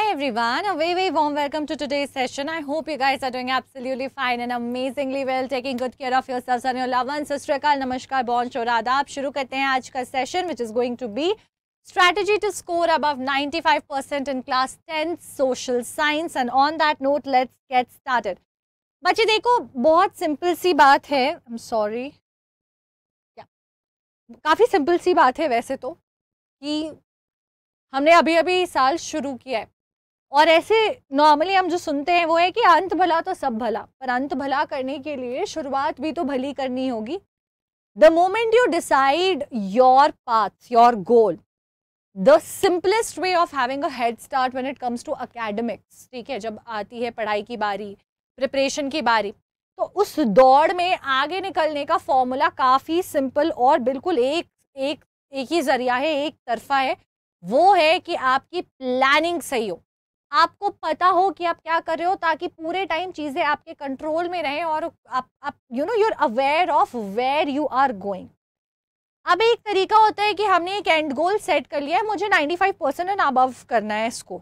everyone, a very warm welcome to today's session. I hope you guys are doing absolutely fine and amazingly well, taking good care of yourselves and your loved ones. Sat Sri Akal, Namaskar, Bonjour, Adab. शुरू करते हैं आज का session, which is going to be strategy to score above 95% in class 10th social science. And on that note, let's get started. बच्चे देखो, बहुत simple सी बात है. I'm sorry. काफ़ी सिंपल सी बात है वैसे तो, कि हमने अभी अभी साल शुरू किया है और ऐसे नॉर्मली हम जो सुनते हैं वो है कि अंत भला तो सब भला, पर अंत भला करने के लिए शुरुआत भी तो भली करनी होगी. The moment you decide your path, your goal, the simplest way of having a head start when it comes to academics, ठीक है, जब आती है पढ़ाई की बारी, प्रिपरेशन की बारी, तो उस दौड़ में आगे निकलने का फॉर्मूला काफ़ी सिंपल और बिल्कुल एक ही जरिया है, एक तरफा है. वो है कि आपकी प्लानिंग सही हो, आपको पता हो कि आप क्या कर रहे हो, ताकि पूरे टाइम चीज़ें आपके कंट्रोल में रहें और आप you are aware of where you are going. अब एक तरीका होता है कि हमने एक एंड गोल सेट कर लिया है, मुझे 95% एंड अबव करना है स्कोर.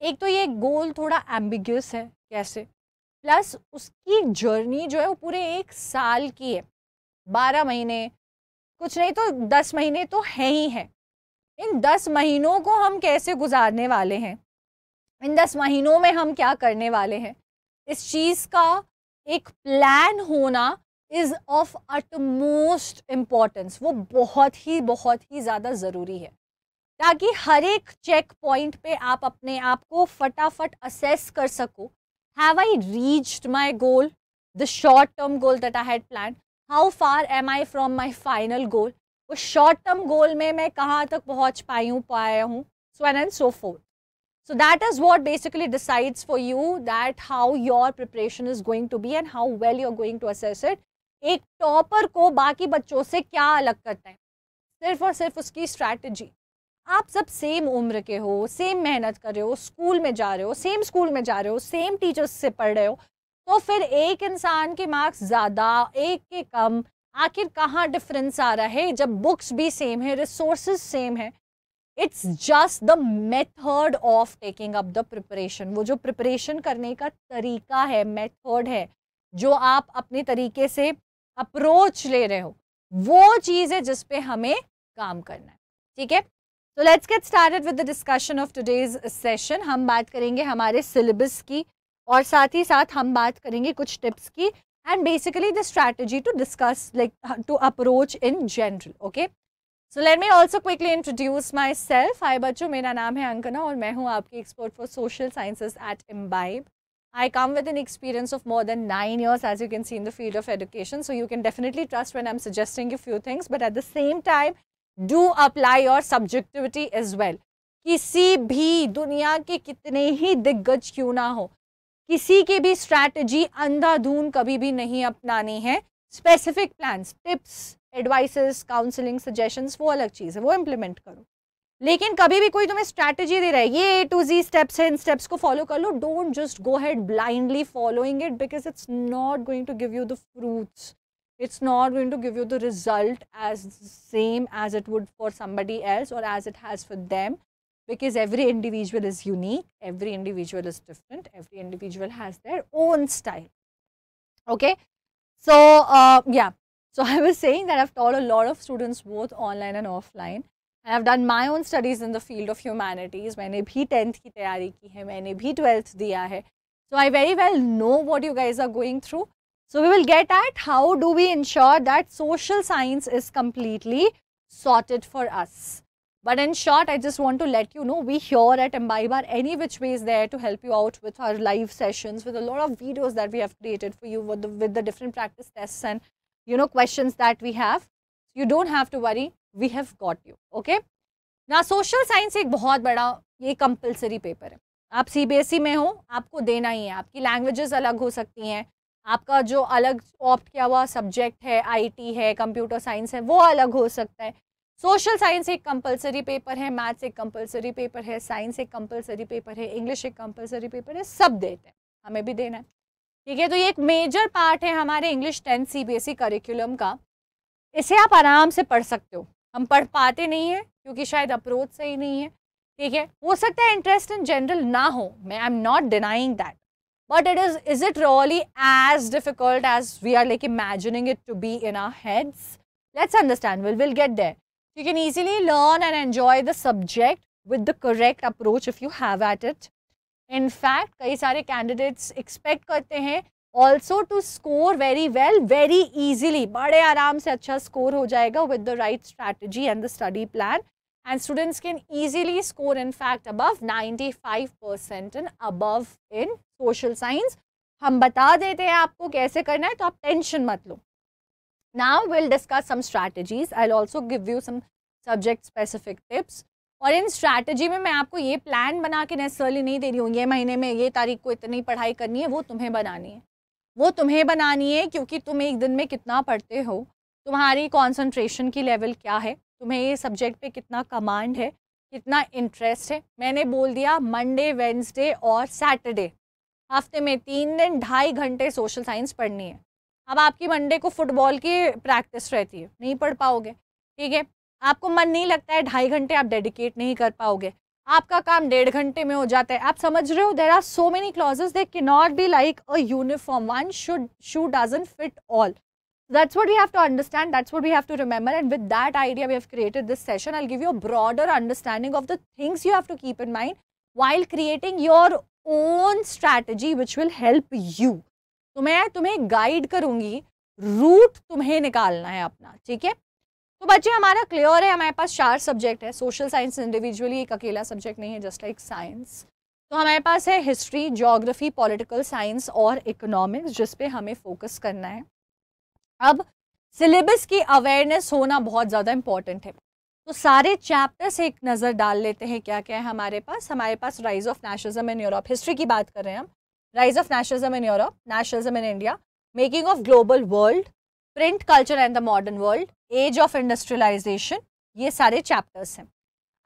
एक तो ये गोल थोड़ा एम्बिग्यूस है, कैसे, प्लस उसकी जर्नी जो है वो पूरे 1 साल की है. 12 महीने, कुछ नहीं तो 10 महीने तो है ही है. इन 10 महीनों को हम कैसे गुजारने वाले हैं, इन 10 महीनों में हम क्या करने वाले हैं, इस चीज़ का एक प्लान होना इज़ ऑफ अटमोस्ट इम्पॉर्टेंस. वो बहुत ही ज़्यादा ज़रूरी है, ताकि हर एक चेक पॉइंट पे आप अपने आप को फटाफट असेस कर सको. Have I reached my goal, the short term goal that I had plan, how far am I from my final goal, उस शॉर्ट टर्म गोल में मैं कहाँ तक पहुँच पाया हूँ, so and so fourth. So that is what basically decides for you that how your preparation is going to be and how well you're going to assess it. एक topper को बाकी बच्चों से क्या अलग करता है, सिर्फ और सिर्फ उसकी स्ट्रैटेजी. आप सब सेम उम्र के हो, सेम मेहनत कर रहे हो, स्कूल में जा रहे हो, सेम स्कूल में जा रहे हो, सेम टीचर्स से पढ़ रहे हो, तो फिर एक इंसान के मार्क्स ज़्यादा, एक के कम, आखिर कहाँ डिफरेंस आ रहा है, जब बुक्स भी सेम है, रिसोर्सेज सेम है. It's just the method of taking up the preparation. वो जो प्रिपरेशन करने का तरीका है, मेथड है, जो आप अपने तरीके से अप्रोच ले रहे हो, वो चीज़ है जिस पे हमें काम करना है. ठीक है, तो let's get started with the discussion of today's session. हम बात करेंगे हमारे सिलेबस की और साथ ही साथ हम बात करेंगे कुछ टिप्स की and basically the strategy to discuss, like to approach in general. Okay, so let me also quickly introduce myself. Hi बच्चों, मेरा नाम है अंकना और मैं हूँ आपकी expert for social sciences at Embibe. I come with an experience of more than 9 years, as you can see, in the field of education. So you can definitely trust when I'm suggesting you few things, but at the same time, do apply your subjectivity as well. किसी भी दुनिया के कितने ही दिग्गज क्यों ना हो, किसी की भी स्ट्रैटेजी अंधाधुन कभी भी नहीं अपनानी है. Specific plans, tips, advices, counselling, suggestions, वो अलग चीज़ है, वो इम्प्लीमेंट करो. लेकिन कभी भी कोई तुम्हें स्ट्रैटेजी दे रहा है, ये A to Z स्टेप्स है, इन स्टेप्स को फॉलो कर लो, don't just go ahead blindly following it, because it's not going to give you the fruits, it's not going to give you the result as same as it would for somebody else और as it has for them, because every individual is unique, every individual is different, every individual has their own style. Okay, so so I was saying that I've taught a lot of students both online and offline. I have done my own studies in the field of humanities. मैंने भी 10th की तैयारी की है, मैंने भी 12th दिया है, so I very well know what you guys are going through. So we will get at how do we ensure that social science is completely sorted for us. But in short, I just want to let you know, we here at Imbibe are any which ways there to help you out with our live sessions, with a lot of videos that we have created for you with the different practice tests and questions that we have. You don't have to worry, we have got you. Okay? Now, social science एक बहुत बड़ा ये compulsory paper है. आप CBSE में हो, आपको देना ही है. आपकी languages अलग हो सकती हैं, आपका जो अलग ऑप्ट किया हुआ सब्जेक्ट है, IT है, कंप्यूटर साइंस है, वो अलग हो सकता है. सोशल साइंस एक कंपलसरी पेपर है, मैथ्स एक कंपलसरी पेपर है, साइंस एक कंपलसरी पेपर है, इंग्लिश एक कंपलसरी पेपर है, सब देते हैं, हमें भी देना है. ठीक है, तो ये एक मेजर पार्ट है हमारे इंग्लिश 10 CBSE करिकुलम का. इसे आप आराम से पढ़ सकते हो. हम पढ़ पाते नहीं हैं क्योंकि शायद अप्रोच सही नहीं है, ठीक है, हो सकता है इंटरेस्ट इन जनरल ना हो, मैं I am not denying that, but is it really as difficult as we are like imagining it to be in our heads? Let's understand, we'll get there. You can easily learn and enjoy the subject with the correct approach if you have at it. In fact, कई सारे candidates expect करते हैं also to score very well, very easily, बड़े आराम से अच्छा score हो जाएगा with the right strategy and the study plan. And students can easily score in fact above 95% and above in social science. हम बता देते हैं आपको कैसे करना है, तो आप टेंशन मत लो. Now we'll discuss some strategies. I'll also give you some subject specific tips. और इन स्ट्रैटेजी में मैं आपको ये प्लान बना के नेसेसरली नहीं दे रही हूँ, ये महीने में ये तारीख को इतनी पढ़ाई करनी है, वो तुम्हें बनानी है. वो तुम्हें बनानी है क्योंकि तुम एक दिन में कितना पढ़ते हो, तुम्हारी कॉन्सेंट्रेशन की लेवल क्या है, तुम्हें ये सब्जेक्ट पे कितना कमांड है, कितना इंटरेस्ट है. मैंने बोल दिया मंडे, वेडनेसडे और सैटरडे, हफ्ते में 3 दिन 2.5 घंटे सोशल साइंस पढ़नी है. अब आपकी मंडे को फुटबॉल की प्रैक्टिस रहती है, नहीं पढ़ पाओगे. ठीक है, आपको मन नहीं लगता है, 2.5 घंटे आप डेडिकेट नहीं कर पाओगे, आपका काम 1.5 घंटे में हो जाता है. आप समझ रहे हो, there are so many clauses, they can not be like a uniform, one shoe doesn't fit all. That's what we have to understand, that's what we have to remember, and with that idea we have created this session. I'll give you a broader understanding of the things you have to keep in mind while creating your own strategy which will help you. तो मैं तुम्हें guide करूंगी, root तुम्हें निकालना है अपना. ठीक है, तो बच्चे हमारा क्लियर है, हमारे पास 4 सब्जेक्ट है. सोशल साइंस इंडिविजुअली एक अकेला सब्जेक्ट नहीं है, जस्ट लाइक साइंस. तो हमारे पास है हिस्ट्री, ज्योग्राफी, पॉलिटिकल साइंस और इकोनॉमिक्स, जिस पे हमें फोकस करना है. अब सिलेबस की अवेयरनेस होना बहुत ज़्यादा इंपॉर्टेंट है, तो सारे चैप्टर्स एक नज़र डाल लेते हैं क्या क्या है हमारे पास. हमारे पास rise of nationalism in Europe, history की बात कर रहे हैं हम. Rise of nationalism in Europe, nationalism in India, making of global world, print culture and the modern world, age of industrialization, ये सारे चैप्टर्स हैं.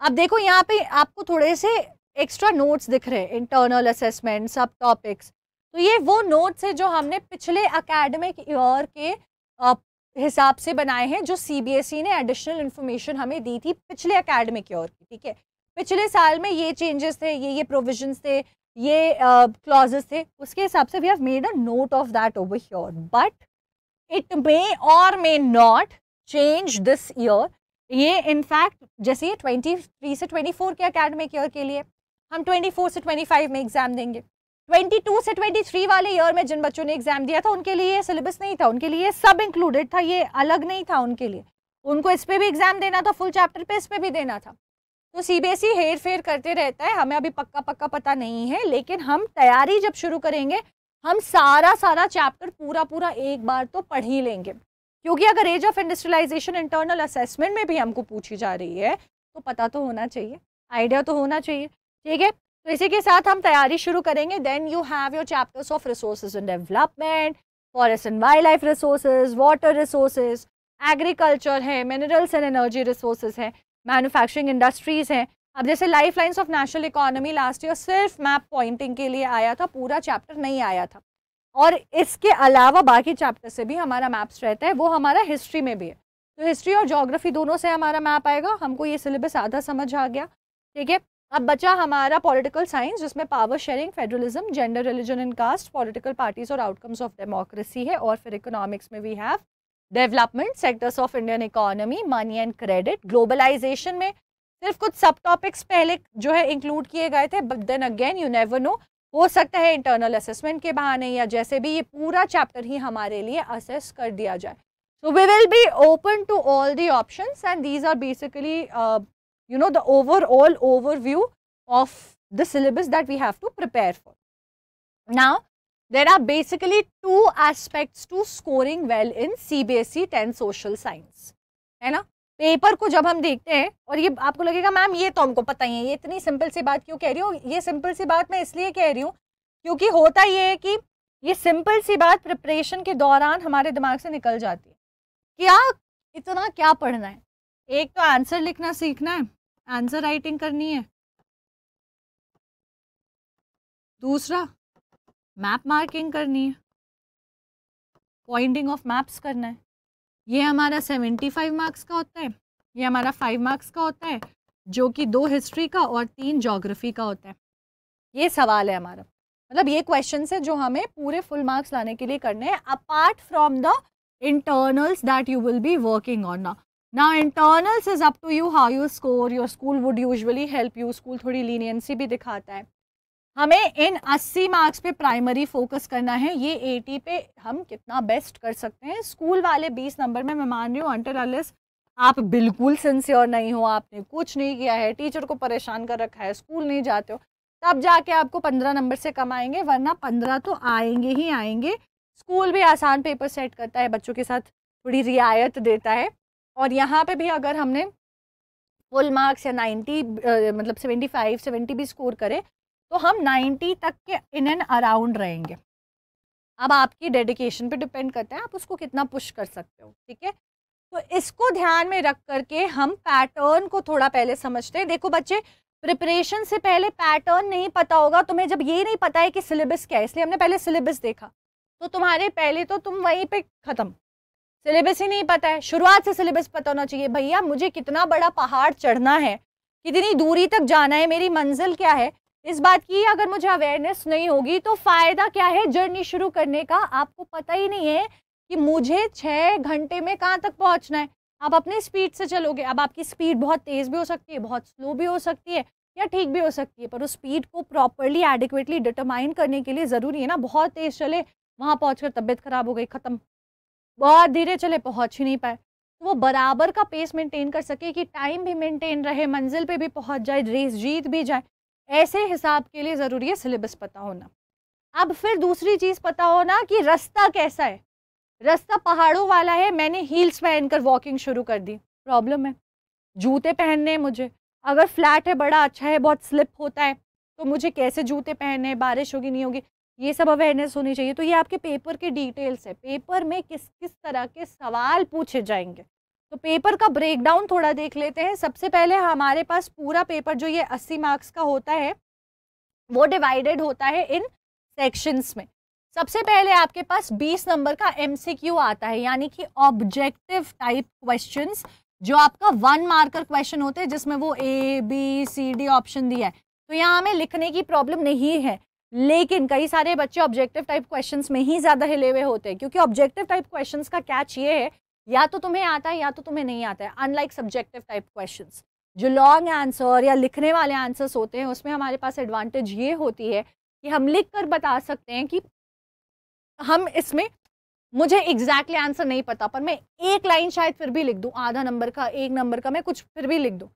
अब देखो यहाँ पे आपको थोड़े से एक्स्ट्रा नोट्स दिख रहे हैं, इंटरनल असेसमेंट, सब टॉपिक्स. तो ये वो नोट्स है जो हमने पिछले एकेडमिक ईयर के हिसाब से बनाए हैं, जो सीबीएसई ने एडिशनल इन्फॉर्मेशन हमें दी थी पिछले एकेडमिक ईयर की. ठीक है, पिछले साल में ये चेंजेस थे, ये प्रोविजंस थे, ये क्लॉजेस थे, उसके हिसाब से we have made a note of that over here. But it may और may not change this year. ये इनफैक्ट जैसे ये 23 से 24 के एकेडमिक ईयर के लिए, हम 24 से 25 में एग्जाम देंगे. 22 से 23 वाले ईयर में जिन बच्चों ने एग्जाम दिया था उनके लिए ये सिलेबस नहीं था, उनके लिए सब इंक्लूडेड था, ये अलग नहीं था उनके लिए. उनको इस पे भी एग्जाम देना था, फुल चैप्टर पे इस पे भी देना था. तो सीबीएसई हेर फेर करते रहता है, हमें अभी पक्का पता नहीं है, लेकिन हम तैयारी जब शुरू करेंगे हम सारा चैप्टर पूरा एक बार तो पढ़ ही लेंगे. क्योंकि अगर age of industrialisation internal assessment में भी हमको पूछी जा रही है तो पता तो होना चाहिए, आइडिया तो होना चाहिए. ठीक है, तो इसी के साथ हम तैयारी शुरू करेंगे. Then you have your chapters of resources and development, forest and wild life resources, water resources, agriculture है, मिनरल्स एंड एनर्जी रिसोर्सेज है, मैन्युफैक्चरिंग इंडस्ट्रीज हैं. अब जैसे life lines of national economy last year सिर्फ मैप पॉइंटिंग के लिए आया था, पूरा चैप्टर नहीं आया था. और इसके अलावा बाकी चैप्टर से भी हमारा मैप्स रहता है, वो हमारा हिस्ट्री में भी है. तो हिस्ट्री और ज्योग्राफी दोनों से हमारा मैप आएगा. हमको ये सिलेबस आधा समझ आ गया. ठीक है, अब बचा हमारा पॉलिटिकल साइंस, जिसमें power sharing, federalism, gender, religion and caste, political parties और आउटकम्स ऑफ डेमोक्रेसी है. और फिर इकोनॉमिक्स में we have development, sectors of Indian economy, money and credit. Globalisation में सिर्फ कुछ सब टॉपिक्स पहले जो है इंक्लूड किए गए थे, but then again you never know, हो सकता है इंटरनल असेसमेंट के बहाने या जैसे भी ये पूरा चैप्टर ही हमारे लिए असेस कर दिया जाए. So we will be open to all the options and these are basically the overall overview of the syllabus that we have to prepare for. Now, there are basically 2 aspects to scoring well in CBSE 10 social science. है ना, paper को जब हम देखते हैं और ये आपको लगेगा मैम ये तो हमको पता ही है, ये इतनी सिंपल सी बात क्यों कह रही हूँ. ये सिंपल सी बात मैं इसलिए कह रही हूँ क्योंकि होता ये है कि ये सिंपल सी बात प्रिपरेशन के दौरान हमारे दिमाग से निकल जाती है. क्या इतना क्या पढ़ना है, एक तो आंसर लिखना सीखना है, आंसर राइटिंग करनी है, दूसरा मैप मार्किंग करनी है, पॉइंटिंग ऑफ मैप्स करना है. ये हमारा 75 मार्क्स का होता है, ये हमारा 5 मार्क्स का होता है. जो कि 2 हिस्ट्री का और 3 ज्योग्राफी का होता है। ये सवाल है हमारा, मतलब ये क्वेश्चन है जो हमें पूरे फुल मार्क्स लाने के लिए करने हैं, apart from the internals that you will be working on. Now internals is up to you how you score, your school would usually help you, school थोड़ी लीनियंसी भी दिखाता है। हमें इन 80 मार्क्स पे प्राइमरी फोकस करना है, ये 80 पे हम कितना बेस्ट कर सकते हैं। स्कूल वाले 20 नंबर में मैं मान रही हूँ अंटिल अनलेस आप बिल्कुल सिंसियर नहीं हो, आपने कुछ नहीं किया है, टीचर को परेशान कर रखा है, स्कूल नहीं जाते हो, तब जाके आपको 15 नंबर से कम आएंगे, वरना 15 तो आएंगे ही आएंगे। स्कूल भी आसान पेपर सेट करता है, बच्चों के साथ थोड़ी रियायत देता है, और यहाँ पे भी अगर हमने फुल मार्क्स या 90 मतलब 75 70 भी स्कोर करे तो हम 90 तक के इन एंड अराउंड रहेंगे। अब आपकी डेडिकेशन पे डिपेंड करता है, आप उसको कितना पुश कर सकते हो, ठीक है। तो इसको ध्यान में रख करके हम पैटर्न को थोड़ा पहले समझते हैं। देखो बच्चे, प्रिपरेशन से पहले पैटर्न नहीं पता होगा तुम्हें, जब ये नहीं पता है कि सिलेबस क्या है, इसलिए हमने पहले सिलेबस देखा, तो तुम्हारे पहले तो तुम वहीं पे खत्म, सिलेबस ही नहीं पता है। शुरुआत से सिलेबस पता होना चाहिए, भैया मुझे कितना बड़ा पहाड़ चढ़ना है, कितनी दूरी तक जाना है, मेरी मंजिल क्या है, इस बात की अगर मुझे अवेयरनेस नहीं होगी तो फायदा क्या है जर्नी शुरू करने का। आपको पता ही नहीं है कि मुझे 6 घंटे में कहाँ तक पहुँचना है, आप अपनी स्पीड से चलोगे। अब आपकी स्पीड बहुत तेज़ भी हो सकती है, बहुत स्लो भी हो सकती है, या ठीक भी हो सकती है, पर उस स्पीड को प्रॉपरली एडिक्वेटली डिटरमाइन करने के लिए ज़रूरी है ना, बहुत तेज़ चले वहाँ पहुँचकर तबीयत खराब हो गई, ख़त्म, बहुत धीरे चले पहुँच ही नहीं पाए। तो वो बराबर का पेस मेंटेन कर सके कि टाइम भी मेंटेन रहे, मंजिल पे भी पहुँच जाए, रेस जीत भी जाए, ऐसे हिसाब के लिए ज़रूरी है सिलेबस पता होना। अब फिर दूसरी चीज़ पता होना कि रास्ता कैसा है। रास्ता पहाड़ों वाला है, मैंने हील्स पहनकर वॉकिंग शुरू कर दी, प्रॉब्लम है, जूते पहनने हैं मुझे। अगर फ्लैट है, बड़ा अच्छा है, बहुत स्लिप होता है, तो मुझे कैसे जूते पहनने हैं, बारिश होगी नहीं होगी, ये सब अवेयरनेस होनी चाहिए। तो ये आपके पेपर के डिटेल्स है, पेपर में किस किस तरह के सवाल पूछे जाएंगे। तो पेपर का ब्रेकडाउन थोड़ा देख लेते हैं। सबसे पहले हमारे पास पूरा पेपर जो ये 80 मार्क्स का होता है वो डिवाइडेड होता है इन सेक्शंस में। सबसे पहले आपके पास 20 नंबर का एमसीक्यू आता है, यानी कि ऑब्जेक्टिव टाइप क्वेश्चंस, जो आपका 1 मार्कर क्वेश्चन होते हैं, जिसमें वो ABCD ऑप्शन दिया है। तो यहाँ हमें लिखने की प्रॉब्लम नहीं है, लेकिन कई सारे बच्चे ऑब्जेक्टिव टाइप क्वेश्चंस में ही ज़्यादा हिले हुए होते हैं, क्योंकि ऑब्जेक्टिव टाइप क्वेश्चंस का कैच ये है, या तो तुम्हें आता है या तो तुम्हें नहीं आता है। अनलाइक सब्जेक्टिव टाइप क्वेश्चंस, जो लॉन्ग आंसर या लिखने वाले आंसर्स होते हैं, उसमें हमारे पास एडवांटेज ये होती है कि हम लिख कर बता सकते हैं कि हम इसमें, मुझे एग्जैक्टली आंसर नहीं पता, पर मैं एक लाइन शायद फिर भी लिख दूं, आधा नंबर का, 1 नंबर का, मैं कुछ फिर भी लिख दूं।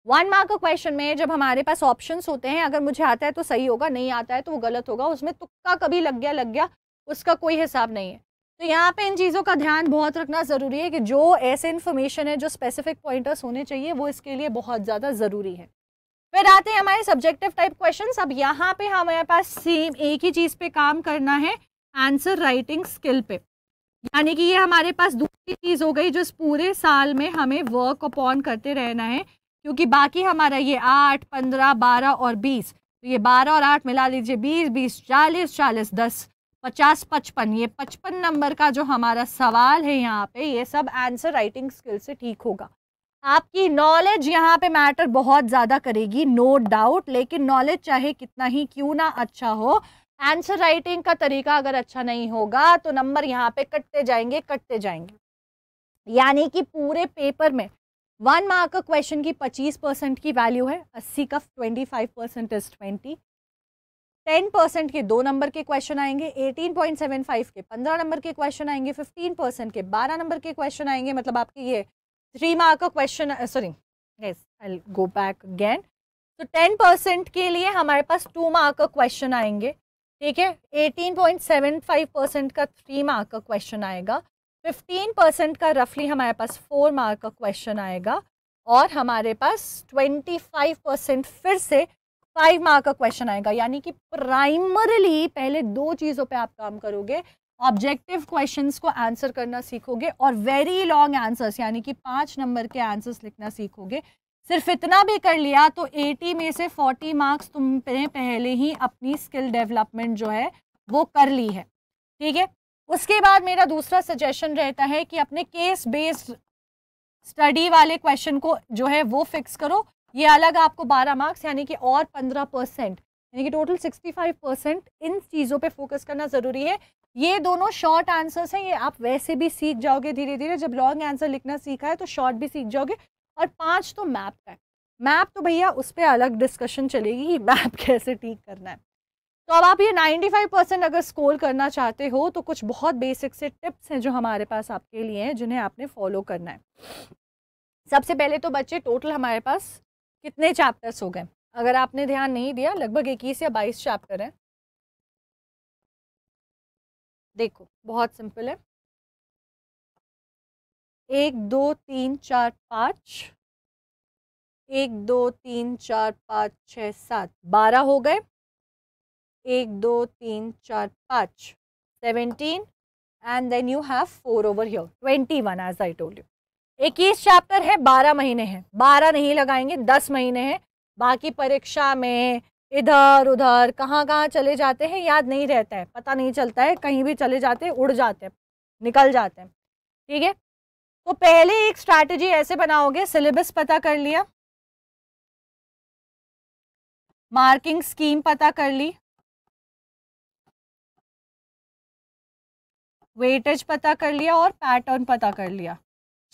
1 मार्क का क्वेश्चन में जब हमारे पास ऑप्शंस होते हैं, अगर मुझे आता है तो सही होगा, नहीं आता है तो वो गलत होगा, उसमें तुक्का कभी लग गया, उसका कोई हिसाब नहीं है। तो यहाँ पे इन चीज़ों का ध्यान बहुत रखना ज़रूरी है कि जो ऐसे इन्फॉर्मेशन है, जो स्पेसिफिक पॉइंटर्स होने चाहिए, वो इसके लिए बहुत ज़्यादा ज़रूरी है। फिर आते हैं हमारे सब्जेक्टिव टाइप क्वेश्चंस। अब यहाँ पे हमारे पास सेम एक ही चीज़ पे काम करना है, आंसर राइटिंग स्किल पे, यानी कि ये हमारे पास दूसरी चीज़ हो गई जो इस पूरे साल में हमें वर्क अपॉन करते रहना है, क्योंकि बाकी हमारा ये 8, 15, 12 और 20, तो ये 12 और 8 मिला लीजिए 20, 20, 40, 40, 10, 50, 55, ये 55 नंबर का जो हमारा सवाल है यहाँ पे, ये सब आंसर राइटिंग स्किल से ठीक होगा। आपकी नॉलेज यहाँ पे मैटर बहुत ज़्यादा करेगी, नो डाउट, लेकिन नॉलेज चाहे कितना ही क्यों ना अच्छा हो, आंसर राइटिंग का तरीका अगर अच्छा नहीं होगा तो नंबर यहाँ पे कटते जाएंगे। यानी कि पूरे पेपर में 1 मार्क का क्वेश्चन की 25% की वैल्यू है, 80 का 25% इज 20, 10% के 2 नंबर के क्वेश्चन आएंगे, 18.75 के 15 नंबर के क्वेश्चन आएंगे, 15% के 12 नंबर के क्वेश्चन आएंगे, मतलब आपके ये 3 मार्क का question, sorry yes I will go back again. तो 10% के लिए हमारे पास 2 मार्क का क्वेश्चन आएंगे, ठीक है। 18.75% का 3 मार्क का क्वेश्चन आएगा, 15% का रफली हमारे पास 4 मार्क का क्वेश्चन आएगा, और हमारे पास 25% फिर से 5 मार्क का क्वेश्चन आएगा। यानी कि प्राइमरीली पहले 2 चीज़ों पे आप काम करोगे, ऑब्जेक्टिव क्वेश्चंस को आंसर करना सीखोगे, और वेरी लॉन्ग आंसर्स यानी कि 5 नंबर के आंसर्स लिखना सीखोगे। सिर्फ इतना भी कर लिया तो 80 में से 40 मार्क्स तुमने पहले ही अपनी स्किल डेवलपमेंट जो है वो कर ली है, ठीक है। उसके बाद मेरा दूसरा सजेशन रहता है कि अपने केस बेस्ड स्टडी वाले क्वेश्चन को जो है वो फिक्स करो, ये अलग आपको 12 मार्क्स यानी कि और 15%, यानी कि टोटल 65% इन चीज़ों पे फोकस करना ज़रूरी है। ये दोनों शॉर्ट आंसर्स हैं, ये आप वैसे भी सीख जाओगे धीरे धीरे। जब लॉन्ग आंसर लिखना सीखा है तो शॉर्ट भी सीख जाओगे। और 5 तो मैप का है। मैप तो भैया उस पर अलग डिस्कशन चलेगी कि मैप कैसे ठीक करना है। तो अब आप ये 95% अगर स्कोर करना चाहते हो तो कुछ बहुत बेसिक से टिप्स हैं जो हमारे पास आपके लिए हैं, जिन्हें आपने फॉलो करना है। सबसे पहले तो बच्चे, टोटल हमारे पास कितने चैप्टर्स हो गए? अगर आपने ध्यान नहीं दिया, लगभग 21 या 22 चैप्टर हैं। देखो बहुत सिंपल है, 1 2 3 4 5, 1 2 3 4 5 6 7 12 हो गए। 1 2 3 4 5 17 and then you have 4 over here 21 as I told you. 21 chapter है, 12 महीने हैं। 12 नहीं लगाएंगे, 10 महीने हैं। बाकी परीक्षा में इधर उधर कहाँ कहाँ चले जाते हैं याद नहीं रहता है, पता नहीं चलता है, कहीं भी चले जाते हैं, उड़ जाते हैं, निकल जाते हैं। ठीक है, तो पहले एक स्ट्रैटेजी ऐसे बनाओगे, सिलेबस पता कर लिया, मार्किंग स्कीम पता कर ली, वेटेज पता कर लिया और पैटर्न पता कर लिया।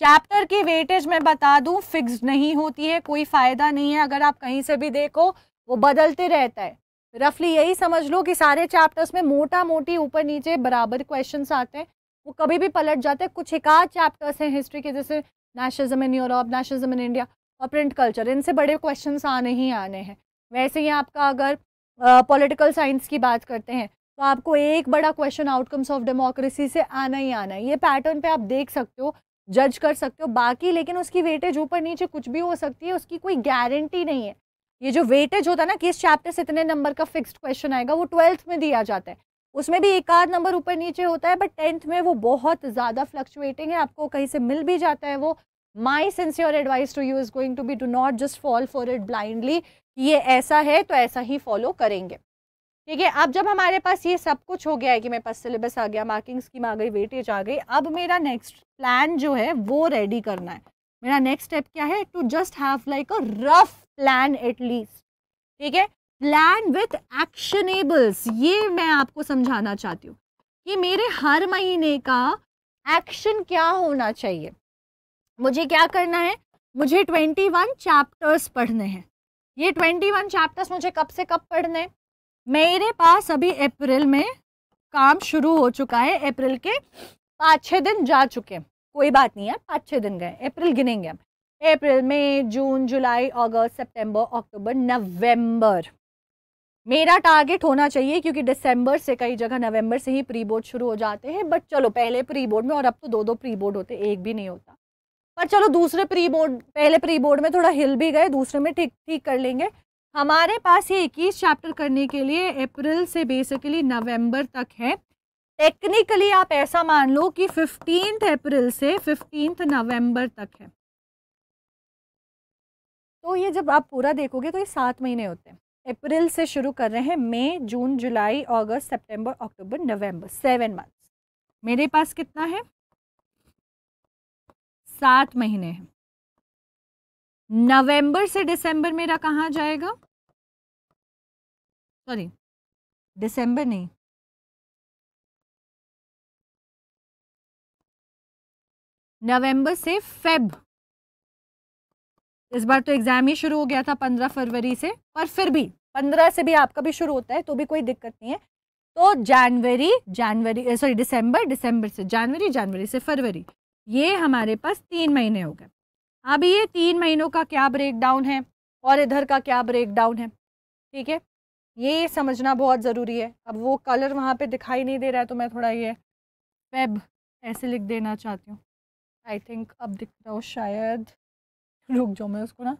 चैप्टर की वेटेज मैं बता दूं फिक्स्ड नहीं होती है, कोई फायदा नहीं है। अगर आप कहीं से भी देखो वो बदलते रहता है। रफली यही समझ लो कि सारे चैप्टर्स में मोटा मोटी ऊपर नीचे बराबर क्वेश्चंस आते हैं, वो कभी भी पलट जाते हैं। कुछ एक आध चैप्टर्स हैं हिस्ट्री के, जैसे nationalism in Europe, nationalism in India और प्रिंट कल्चर, इनसे बड़े क्वेश्चंस आने ही आने हैं। वैसे ही आपका अगर पॉलिटिकल साइंस की बात करते हैं तो आपको एक बड़ा क्वेश्चन आउटकम्स ऑफ डेमोक्रेसी से आना ही आना है। ये पैटर्न पे आप देख सकते हो, जज कर सकते हो। बाकी लेकिन उसकी वेटेज ऊपर नीचे कुछ भी हो सकती है, उसकी कोई गारंटी नहीं है। ये जो वेटेज होता है ना कि इस चैप्टर से इतने नंबर का फिक्स्ड क्वेश्चन आएगा, वो 12th में दिया जाता है। उसमें भी एक आध नंबर ऊपर नीचे होता है, बट 10th में वो बहुत ज़्यादा फ्लक्चुएटिंग है, आपको कहीं से मिल भी जाता है वो। My sincere advice to you is going to be do not just fall for it blindly, ये ऐसा है तो ऐसा ही फॉलो करेंगे। ठीक है, अब जब हमारे पास ये सब कुछ हो गया है कि मेरे पास सिलेबस आ गया, मार्किंग स्कीम आ गई, वेटेज आ गई, अब मेरा नेक्स्ट प्लान जो है वो रेडी करना है। मेरा नेक्स्ट स्टेप क्या है? To just have like a rough plan at least. ठीक है, प्लान विथ एक्शनेबल्स। ये मैं आपको समझाना चाहती हूँ कि मेरे हर महीने का एक्शन क्या होना चाहिए। मुझे क्या करना है? मुझे 21 चैप्टर्स पढ़ने हैं। ये 21 चैप्टर्स मुझे कब से कब पढ़ने हैं? मेरे पास अभी अप्रैल में काम शुरू हो चुका है, अप्रैल के 5-6 दिन जा चुके हैं, कोई बात नहीं है, 5-6 दिन गए, अप्रैल गिनेंगे हम। अप्रैल, मई, जून, जुलाई, अगस्त, सितंबर, अक्टूबर, नवंबर मेरा टारगेट होना चाहिए, क्योंकि दिसंबर से कई जगह नवंबर से ही प्री बोर्ड शुरू हो जाते हैं। बट चलो, पहले प्री बोर्ड में, और अब तो 2-2 प्री बोर्ड होते, एक भी नहीं होता, पर चलो दूसरे प्री बोर्ड, पहले प्री बोर्ड में थोड़ा हिल भी गए, दूसरे में ठीक ठीक कर लेंगे। हमारे पास ये 21 चैप्टर करने के लिए अप्रैल से बेसिकली नवंबर तक है। टेक्निकली आप ऐसा मान लो कि 15 अप्रैल से 15 नवंबर तक है। तो ये जब आप पूरा देखोगे तो ये 7 महीने होते हैं। अप्रैल से शुरू कर रहे हैं, मई, जून, जुलाई, अगस्त, सितंबर, अक्टूबर, नवंबर, 7 मंथ्स। मेरे पास कितना है? 7 महीने हैं। नवंबर से दिसंबर मेरा कहाँ जाएगा? सॉरी, दिसंबर नहीं, नवंबर से फेब। इस बार तो एग्जाम ही शुरू हो गया था 15 फरवरी से, पर फिर भी 15 से भी आपका भी शुरू होता है तो भी कोई दिक्कत नहीं है। तो दिसंबर से जनवरी, जनवरी से फरवरी, ये हमारे पास 3 महीने हो गए। अब ये 3 महीनों का क्या ब्रेक डाउन है और इधर का क्या ब्रेक डाउन है, ठीक है, ये समझना बहुत ज़रूरी है। अब वो कलर वहाँ पे दिखाई नहीं दे रहा है तो मैं थोड़ा ये फेब ऐसे लिख देना चाहती हूँ। आई थिंक अब दिख रहा हो शायद, रुक जाओ, मैं उसको ना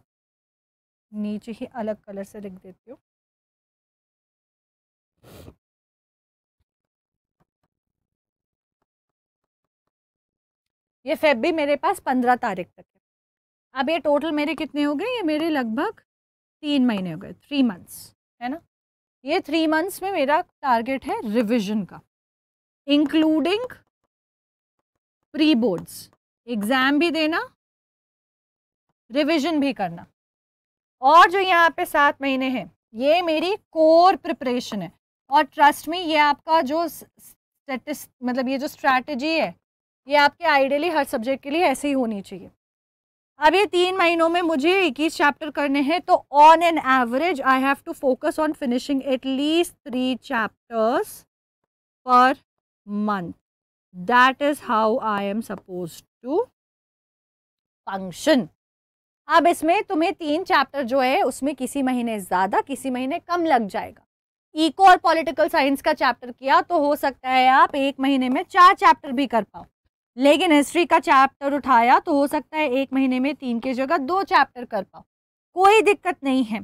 नीचे ही अलग कलर से लिख देती हूँ। ये फेब भी मेरे पास 15 तारीख तक है। अब ये टोटल मेरे कितने हो गए? ये मेरे लगभग 3 महीने हो गए, 3 मंथ्स, है ना। ये 3 मंथ्स में मेरा टारगेट है रिविजन का, इंक्लूडिंग प्री बोर्ड्स, एग्ज़ाम भी देना, रिविजन भी करना। और जो यहाँ पे 7 महीने हैं ये मेरी कोर प्रिपरेशन है। और ट्रस्ट में ये आपका जो मतलब ये जो स्ट्रैटेजी है ये आपके आइडियली हर सब्जेक्ट के लिए ऐसे ही होनी चाहिए। अब ये 3 महीनों में मुझे 21 चैप्टर करने हैं, तो on an average I have to focus on finishing at least 3 chapters per month. That is how I am suppose to function. अब इसमें तुम्हें 3 चैप्टर जो है उसमें किसी महीने ज़्यादा किसी महीने कम लग जाएगा। इको और पॉलिटिकल साइंस का चैप्टर किया तो हो सकता है आप 1 महीने में 4 चैप्टर भी कर पाओ, लेकिन हिस्ट्री का चैप्टर उठाया तो हो सकता है 1 महीने में 3 की जगह 2 चैप्टर कर पाओ। कोई दिक्कत नहीं है।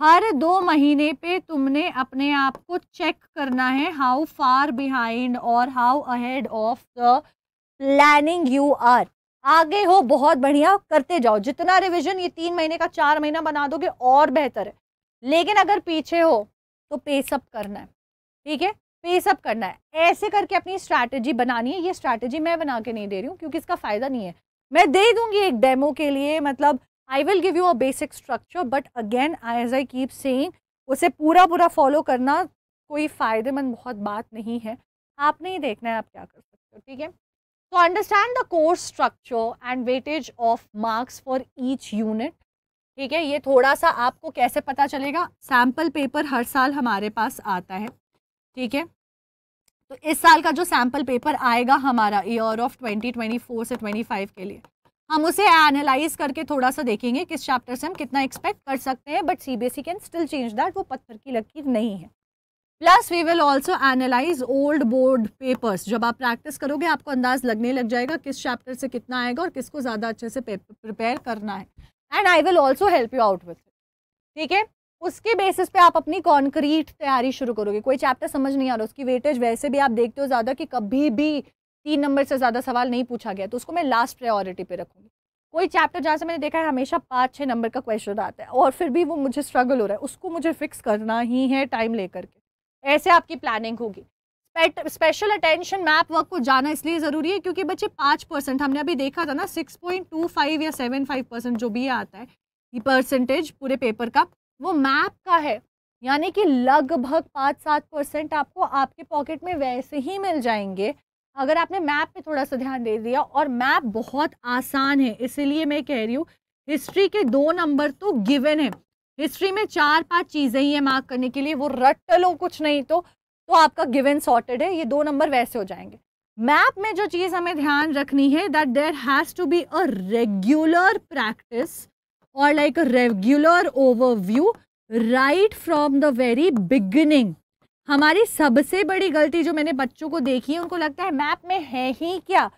हर 2 महीने पे तुमने अपने आप को चेक करना है, हाउ फार बिहाइंड और how ahead of the planning you are. आगे हो बहुत बढ़िया, करते जाओ। जितना रिवीजन ये 3 महीने का 4 महीना बना दोगे और बेहतर है, लेकिन अगर पीछे हो तो पेसअप करना है। ठीक है, पेसअप करना है। ऐसे करके अपनी स्ट्रैटेजी बनानी है। ये स्ट्रैटेजी मैं बना के नहीं दे रही हूँ क्योंकि इसका फ़ायदा नहीं है। मैं दे दूंगी एक डेमो के लिए, मतलब I will give you a basic structure, but again as I keep saying उसे पूरा फॉलो करना कोई फ़ायदेमंद बहुत बात नहीं है। आपने ही देखना है आप क्या कर सकते हो। ठीक है, तो understand the course structure and weightage of marks for each unit. ठीक है, ये थोड़ा सा आपको कैसे पता चलेगा, सैम्पल पेपर हर साल हमारे पास आता है। ठीक है, तो इस साल का जो सैम्पल पेपर आएगा हमारा ईयर ऑफ 2024 से 25 के लिए, हम उसे एनालाइज करके थोड़ा सा देखेंगे किस चैप्टर से हम कितना एक्सपेक्ट कर सकते हैं, but CBSE can still change that, वो पत्थर की लकीर नहीं है। Plus we will also analyse old board papers. जब आप प्रैक्टिस करोगे आपको अंदाज लगने लग जाएगा किस चैप्टर से कितना आएगा और किसको ज़्यादा अच्छे से प्रिपेयर करना है, and I will also help you out with it. ठीक है, उसके बेसिस पे आप अपनी कॉन्क्रीट तैयारी शुरू करोगे। कोई चैप्टर समझ नहीं आ रहा, उसकी वेटेज वैसे भी आप देखते हो ज़्यादा कि कभी भी 3 नंबर से ज़्यादा सवाल नहीं पूछा गया, तो उसको मैं लास्ट प्रायोरिटी पे रखूँगी। कोई चैप्टर जहाँ से मैंने देखा है हमेशा 5-6 नंबर का क्वेश्चन आता है और फिर भी वो मुझे स्ट्रगल हो रहा है, उसको मुझे फिक्स करना ही है टाइम लेकर के। ऐसे आपकी प्लानिंग होगी। स्पेशल अटेंशन मैप वर्क को जाना इसलिए ज़रूरी है क्योंकि बच्चे 5%, हमने अभी देखा था ना 6.25 या 75% जो भी आता है ये परसेंटेज पूरे पेपर का, वो मैप का है। यानी कि लगभग 5-7% आपको आपके पॉकेट में वैसे ही मिल जाएंगे अगर आपने मैप पे थोड़ा सा ध्यान दे दिया। और मैप बहुत आसान है, इसीलिए मैं कह रही हूँ हिस्ट्री के 2 नंबर तो गिवन है। हिस्ट्री में 4-5 चीज़ें ही है मार्क करने के लिए, वो रट लो कुछ नहीं तो आपका गिवन सॉर्टेड है, ये 2 नंबर वैसे हो जाएंगे। मैप में जो चीज़ हमें ध्यान रखनी है that there has to be a regular practice और like a regular overview right from the very beginning. हमारी सबसे बड़ी गलती जो मैंने बच्चों को देखी है, उनको लगता है मैप में है ही क्या,